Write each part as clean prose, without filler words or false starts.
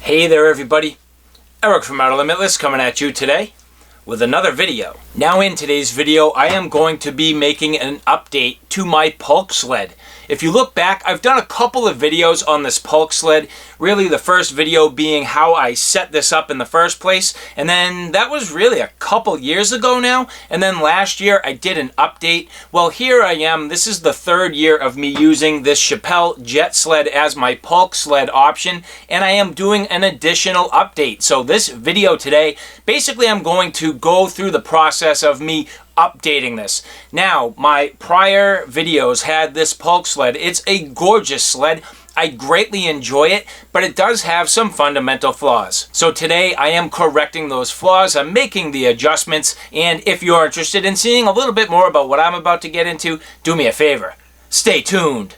Hey there everybody, Eric from OUTER LIMITLESS coming at you today with another video. Now in today's video I am going to be making an update to my Pulk Sled. If you look back, I've done a couple of videos on this Pulk Sled, really the first video being how I set this up in the first place, and then that was really a couple years ago now, and then last year I did an update. Well, here I am, this is the third year of me using this Chappell Jet Sled as my Pulk Sled option, and I am doing an additional update. So this video today, basically I'm going to go through the process of me updating this. Now, my prior videos had this Pulk Sled. It's a gorgeous sled. I greatly enjoy it, but it does have some fundamental flaws. So today I am correcting those flaws. I'm making the adjustments, and if you're interested in seeing a little bit more about what I'm about to get into, do me a favor. Stay tuned.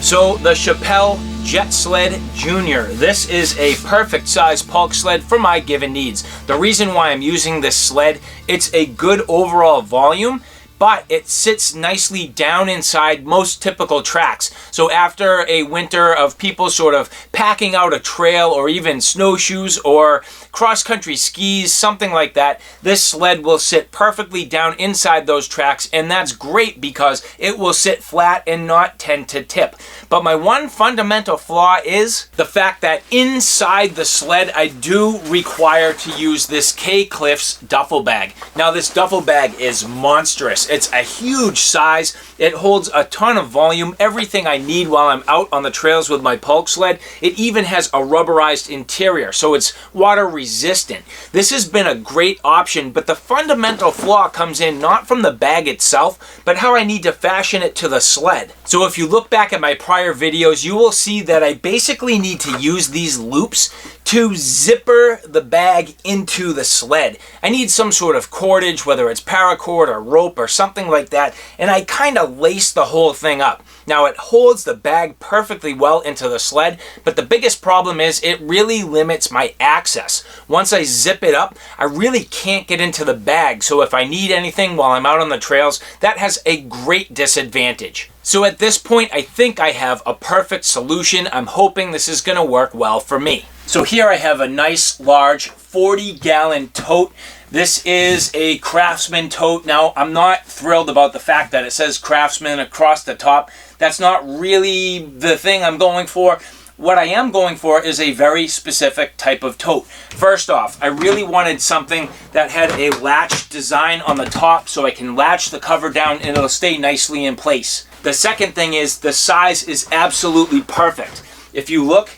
So the Chappell Jet Sled Jr. This is a perfect size Pulk sled for my given needs. The reason why I'm using this sled, it's a good overall volume, but it sits nicely down inside most typical tracks. So after a winter of people sort of packing out a trail or even snowshoes or cross-country skis, something like that, this sled will sit perfectly down inside those tracks, and that's great because it will sit flat and not tend to tip. But my one fundamental flaw is the fact that inside the sled I do require to use this K-Cliffs duffel bag. Now this duffel bag is monstrous. It's a huge size. It holds a ton of volume, everything I need while I'm out on the trails with my Pulk sled. It even has a rubberized interior, so it's water resistant. This has been a great option, but the fundamental flaw comes in not from the bag itself, but how I need to fashion it to the sled. So if you look back at my prior videos, you will see that I basically need to use these loops to zipper the bag into the sled. I need some sort of cordage, whether it's paracord or rope or something like that, and I kind of lace the whole thing up. Now it holds the bag perfectly well into the sled, but the biggest problem is it really limits my access. Once I zip it up, I really can't get into the bag, so if I need anything while I'm out on the trails, that has a great disadvantage. So at this point, I think I have a perfect solution. I'm hoping this is gonna work well for me. So here I have a nice large 40-gallon tote. This is a Craftsman tote. Now, I'm not thrilled about the fact that it says Craftsman across the top. That's not really the thing I'm going for. What I am going for is a very specific type of tote. First off, I really wanted something that had a latch design on the top so I can latch the cover down and it'll stay nicely in place. The second thing is the size is absolutely perfect. If you look,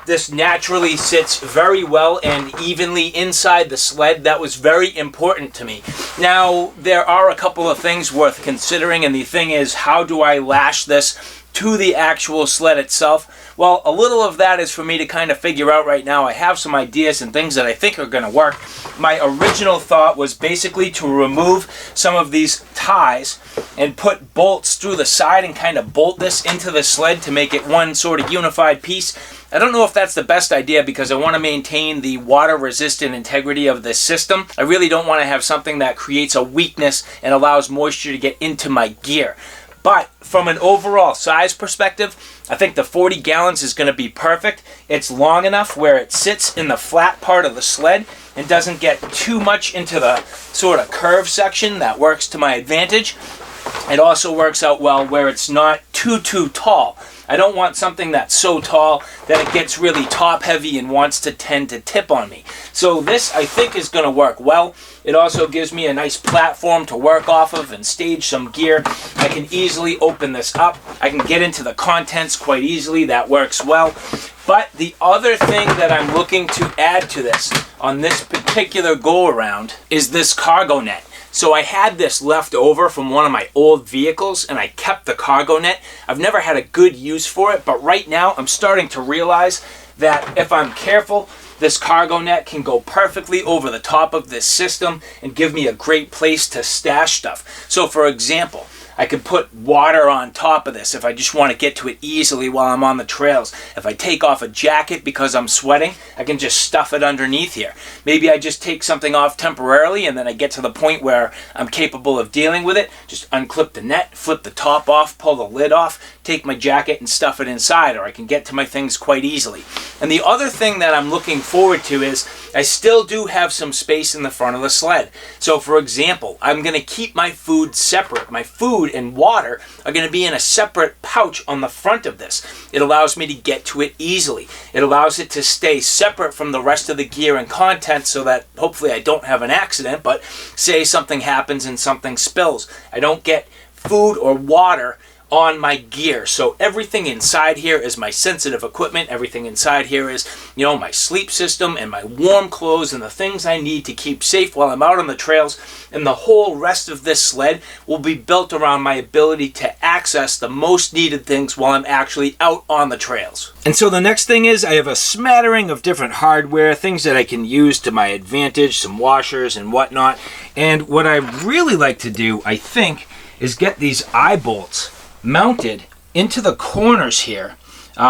this naturally sits very well and evenly inside the sled. That was very important to me. Now, there are a couple of things worth considering, and the thing is, how do I lash this to the actual sled itself? Well, a little of that is for me to kind of figure out right now. I have some ideas and things that I think are going to work. My original thought was basically to remove some of these ties and put bolts through the side and kind of bolt this into the sled to make it one sort of unified piece. I don't know if that's the best idea because I want to maintain the water resistant integrity of this system. I really don't want to have something that creates a weakness and allows moisture to get into my gear. But from an overall size perspective, I think the 40 gallons is going to be perfect. It's long enough where it sits in the flat part of the sled and doesn't get too much into the sort of curve section. That works to my advantage. It also works out well where it's not too tall. I don't want something that's so tall that it gets really top heavy and wants to tend to tip on me. So this, I think, is going to work well. It also gives me a nice platform to work off of and stage some gear. I can easily open this up. I can get into the contents quite easily. That works well. But the other thing that I'm looking to add to this on this particular go-around is this cargo net. So I had this left over from one of my old vehicles and I kept the cargo net. I've never had a good use for it, but right now I'm starting to realize that if I'm careful, this cargo net can go perfectly over the top of this system and give me a great place to stash stuff. So for example, I could put water on top of this if I just want to get to it easily while I'm on the trails. If I take off a jacket because I'm sweating, I can just stuff it underneath here. Maybe I just take something off temporarily and then I get to the point where I'm capable of dealing with it. Just unclip the net, flip the top off, pull the lid off, take my jacket and stuff it inside, or I can get to my things quite easily. And the other thing that I'm looking forward to is I still do have some space in the front of the sled. So for example, I'm going to keep my food separate. My food and water are going to be in a separate pouch on the front of this. It allows me to get to it easily. It allows it to stay separate from the rest of the gear and content so that hopefully I don't have an accident, but say something happens and something spills, I don't get food or water on my gear. So everything inside here is my sensitive equipment. Everything inside here is, my sleep system and my warm clothes and the things I need to keep safe while I'm out on the trails. And the whole rest of this sled will be built around my ability to access the most needed things while I'm actually out on the trails. And so the next thing is I have a smattering of different hardware, things that I can use to my advantage, some washers and whatnot. And what I really like to do, I think, is get these eye bolts mounted into the corners here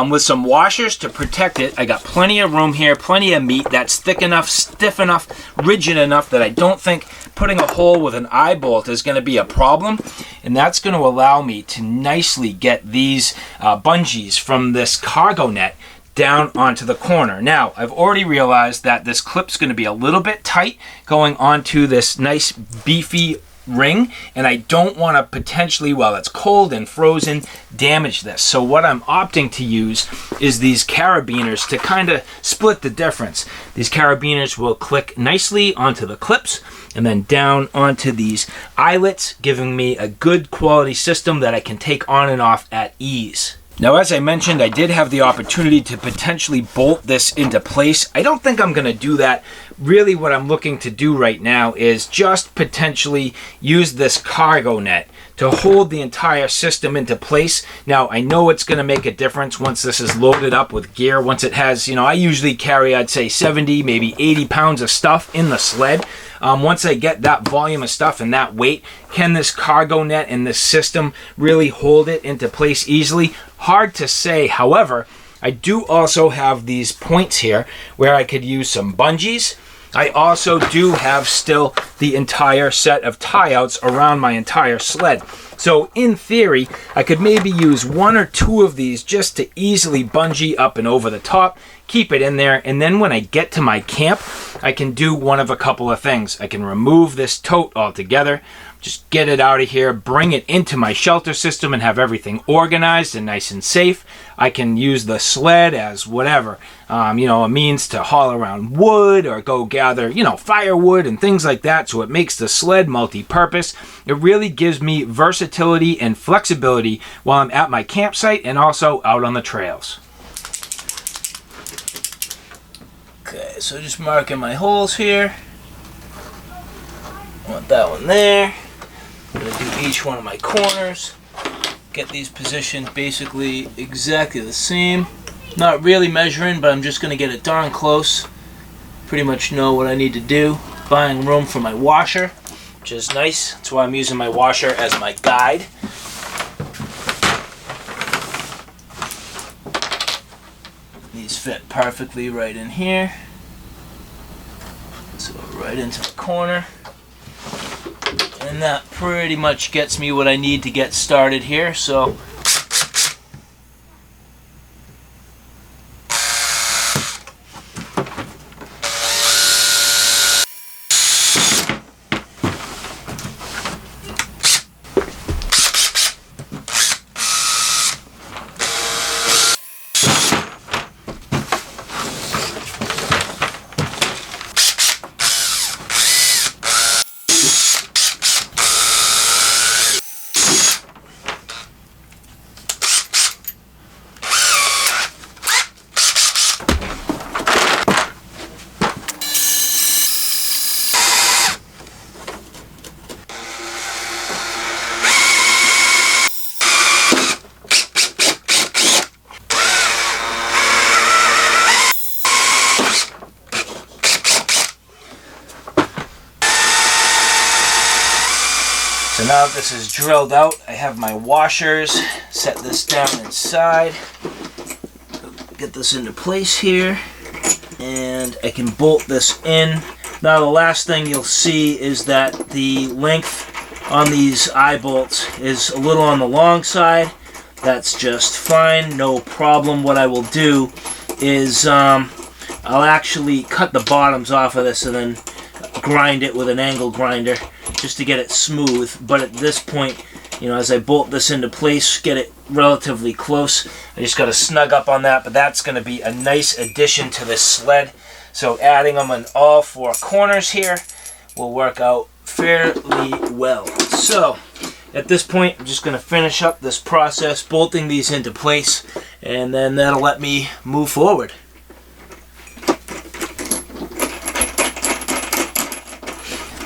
with some washers to protect it. I got plenty of room here, plenty of meat that's thick enough, stiff enough, rigid enough that I don't think putting a hole with an eye bolt is going to be a problem. And that's going to allow me to nicely get these bungees from this cargo net down onto the corner. Now, I've already realized that this clip's going to be a little bit tight going onto this nice beefy ring, and I don't want to potentially, while it's cold and frozen, damage this. So what I'm opting to use is these carabiners to kind of split the difference. These carabiners will click nicely onto the clips and then down onto these eyelets, giving me a good quality system that I can take on and off at ease. Now, as I mentioned, I did have the opportunity to potentially bolt this into place. I don't think I'm going to do that. Really, what I'm looking to do right now is just potentially use this cargo net to hold the entire system into place. Now, I know it's going to make a difference once this is loaded up with gear. Once it has, I usually carry, I'd say 70, maybe 80 pounds of stuff in the sled. Once I get that volume of stuff and that weight, can this cargo net and this system really hold it into place easily? Hard to say. However, I do also have these points here where I could use some bungees. I also do have still the entire set of tie-outs around my entire sled. So in theory, I could maybe use one or two of these just to easily bungee up and over the top, keep it in there, and then when I get to my camp, I can do one of a couple of things. I can remove this tote altogether, just get it out of here, bring it into my shelter system and have everything organized and nice and safe. I can use the sled as whatever, a means to haul around wood or go gather, firewood and things like that. So it makes the sled multi-purpose. It really gives me versatility and flexibility while I'm at my campsite and also out on the trails. Okay, so just marking my holes here. I want that one there. I'm going to do each one of my corners. Get these positioned basically exactly the same. Not really measuring, but I'm just going to get it darn close. Pretty much know what I need to do. Buying room for my washer, which is nice. That's why I'm using my washer as my guide. These fit perfectly right in here. So right into the corner. And that pretty much gets me what I need to get started here. So now that this is drilled out, I have my washers. Set this down inside. Get this into place here. And I can bolt this in. Now the last thing you'll see is that the length on these eye bolts is a little on the long side. that's just fine, no problem. What I will do is I'll actually cut the bottoms off of this and then grind it with an angle grinder just to get it smooth. But at this point, you know, as I bolt this into place, get it relatively close, I just got to snug up on that. But that's going to be a nice addition to this sled. So adding them on all four corners here will work out fairly well. So at this point, I'm just going to finish up this process, bolting these into place, and then that'll let me move forward.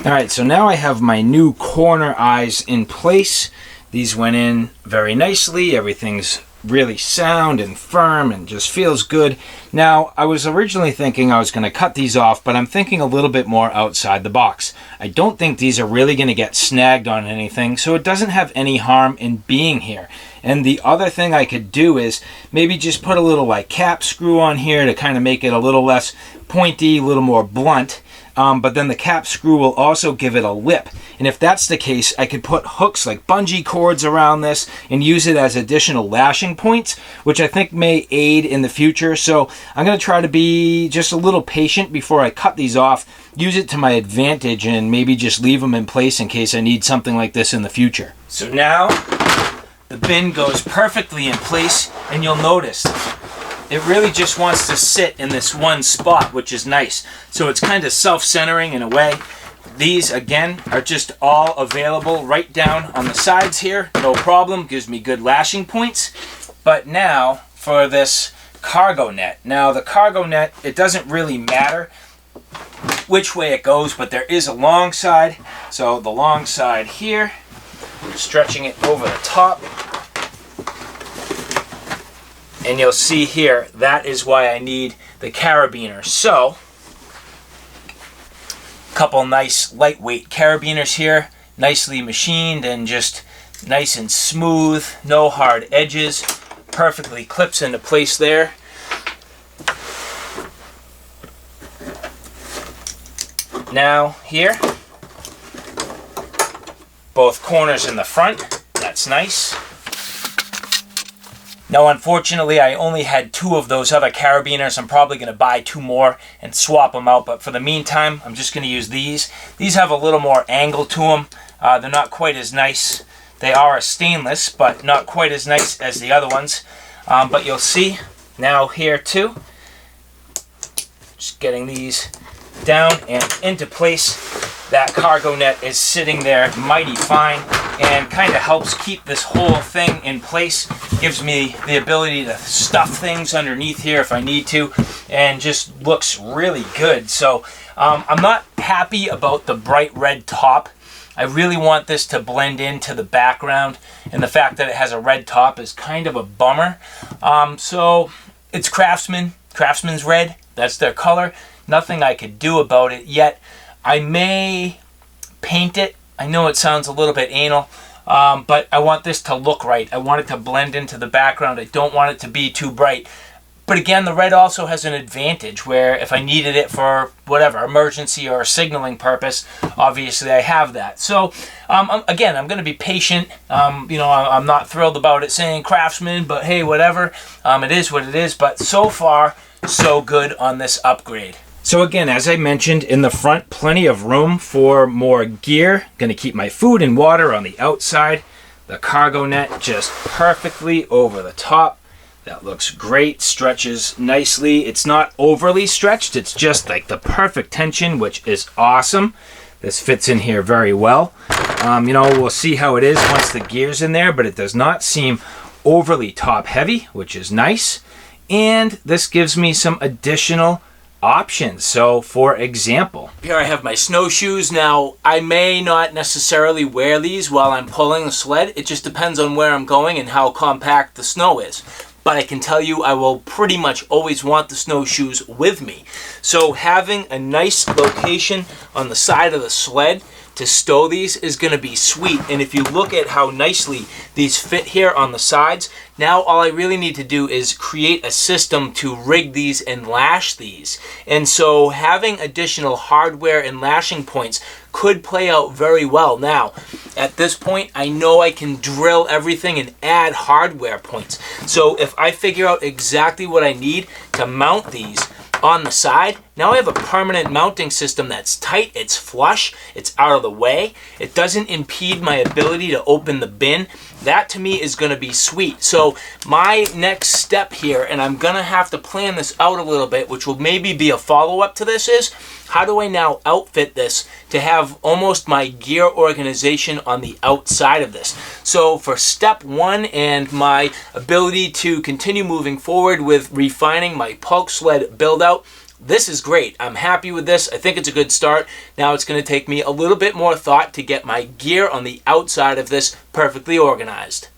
Alright, so now I have my new corner eyes in place. These went in very nicely. Everything's really sound and firm and just feels good. Now, I was originally thinking I was going to cut these off, but I'm thinking a little bit more outside the box. I don't think these are really going to get snagged on anything, so it doesn't have any harm in being here. And the other thing I could do is maybe just put a little like cap screw on here to kind of make it a little less pointy, a little more blunt. But then the cap screw will also give it a lip. And if that's the case, I could put hooks like bungee cords around this and use it as additional lashing points, which I think may aid in the future. So I'm going to try to be just a little patient before I cut these off, use it to my advantage, and maybe just leave them in place in case I need something like this in the future. So now the bin goes perfectly in place, and you'll notice it really just wants to sit in this one spot, which is nice. So it's kind of self-centering in a way. These, again, are just all available right down on the sides here. No problem, gives me good lashing points. But now for this cargo net. Now the cargo net, it doesn't really matter which way it goes, but there is a long side. So the long side here, stretching it over the top. And you'll see here, that is why I need the carabiner. So, a couple nice lightweight carabiners here, nicely machined and just nice and smooth, no hard edges, perfectly clips into place there. Now here, both corners in the front, that's nice. Now, unfortunately, I only had 2 of those other carabiners. I'm probably going to buy 2 more and swap them out. But for the meantime, I'm just going to use these. These have a little more angle to them. They're not quite as nice. They are a stainless, but not quite as nice as the other ones. But you'll see now here too. Just getting these down and into place. That cargo net is sitting there mighty fine and kind of helps keep this whole thing in place. Gives me the ability to stuff things underneath here if I need to, and just looks really good. So I'm not happy about the bright red top. I really want this to blend into the background, and the fact that it has a red top is kind of a bummer. So it's Craftsman's red. That's their color. Nothing I could do about it yet. I may paint it. I know it sounds a little bit anal, but I want this to look right. I want it to blend into the background. I don't want it to be too bright. But again, the red also has an advantage where if I needed it for whatever, emergency or signaling purpose, obviously I have that. So again, I'm going to be patient. You know, I'm not thrilled about it saying Craftsman, but hey, whatever. It is what it is. But so far, so good on this upgrade. So again, as I mentioned, in the front, plenty of room for more gear. Going to keep my food and water on the outside. The cargo net just perfectly over the top. That looks great, stretches nicely. It's not overly stretched, it's just like the perfect tension, which is awesome. This fits in here very well. You know, we'll see how it is once the gear's in there, but it does not seem overly top heavy, which is nice. And this gives me some additional options. So for example, here I have my snowshoes. Now I may not necessarily wear these while I'm pulling the sled. It just depends on where I'm going and how compact the snow is. But I can tell you I will pretty much always want the snowshoes with me. So having a nice location on the side of the sled to stow these is going to be sweet. And if you look at how nicely these fit here on the sides, now all I really need to do is create a system to rig these and lash these. And so having additional hardware and lashing points could play out very well. Now, at this point, I know I can drill everything and add hardware points. So if I figure out exactly what I need to mount these on the side, now I have a permanent mounting system that's tight, it's flush, it's out of the way, it doesn't impede my ability to open the bin. That to me is going to be sweet. So my next step here, and I'm going to have to plan this out a little bit, which will maybe be a follow-up to this, is how do I now outfit this to have almost my gear organization on the outside of this. So for step one and my ability to continue moving forward with refining my Pulk Sled build out, this is great. I'm happy with this. I think it's a good start. Now it's going to take me a little bit more thought to get my gear on the outside of this perfectly organized.